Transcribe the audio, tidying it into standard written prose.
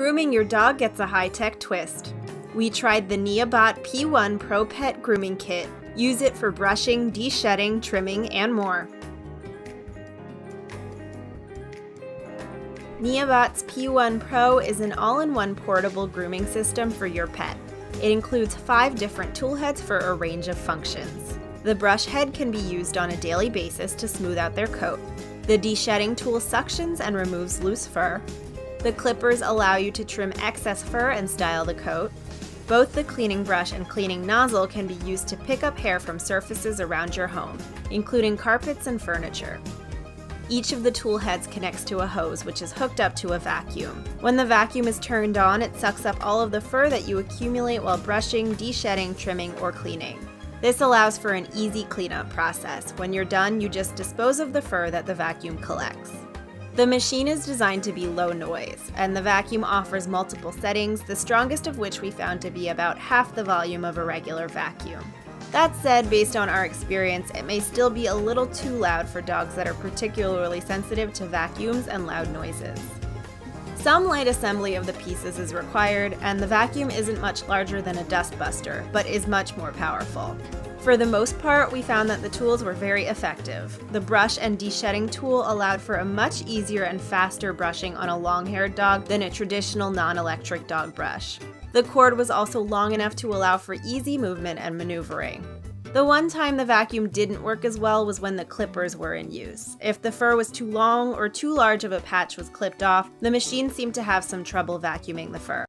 Grooming your dog gets a high-tech twist. We tried the neabot P1 Pro Pet Grooming Kit. Use it for brushing, de-shedding, trimming, and more. neabot's P1 Pro is an all-in-one portable grooming system for your pet. It includes 5 different tool heads for a range of functions. The brush head can be used on a daily basis to smooth out their coat. The de-shedding tool suctions and removes loose fur. The clippers allow you to trim excess fur and style the coat. Both the cleaning brush and cleaning nozzle can be used to pick up hair from surfaces around your home, including carpets and furniture. Each of the tool heads connects to a hose, which is hooked up to a vacuum. When the vacuum is turned on, it sucks up all of the fur that you accumulate while brushing, de-shedding, trimming, or cleaning. This allows for an easy cleanup process. When you're done, you just dispose of the fur that the vacuum collects. The machine is designed to be low noise, and the vacuum offers multiple settings, the strongest of which we found to be about half the volume of a regular vacuum. That said, based on our experience, it may still be a little too loud for dogs that are particularly sensitive to vacuums and loud noises. Some light assembly of the pieces is required, and the vacuum isn't much larger than a dust buster, but is much more powerful. For the most part, we found that the tools were very effective. The brush and de-shedding tool allowed for a much easier and faster brushing on a long-haired dog than a traditional non-electric dog brush. The cord was also long enough to allow for easy movement and maneuvering. The one time the vacuum didn't work as well was when the clippers were in use. If the fur was too long or too large of a patch was clipped off, the machine seemed to have some trouble vacuuming the fur.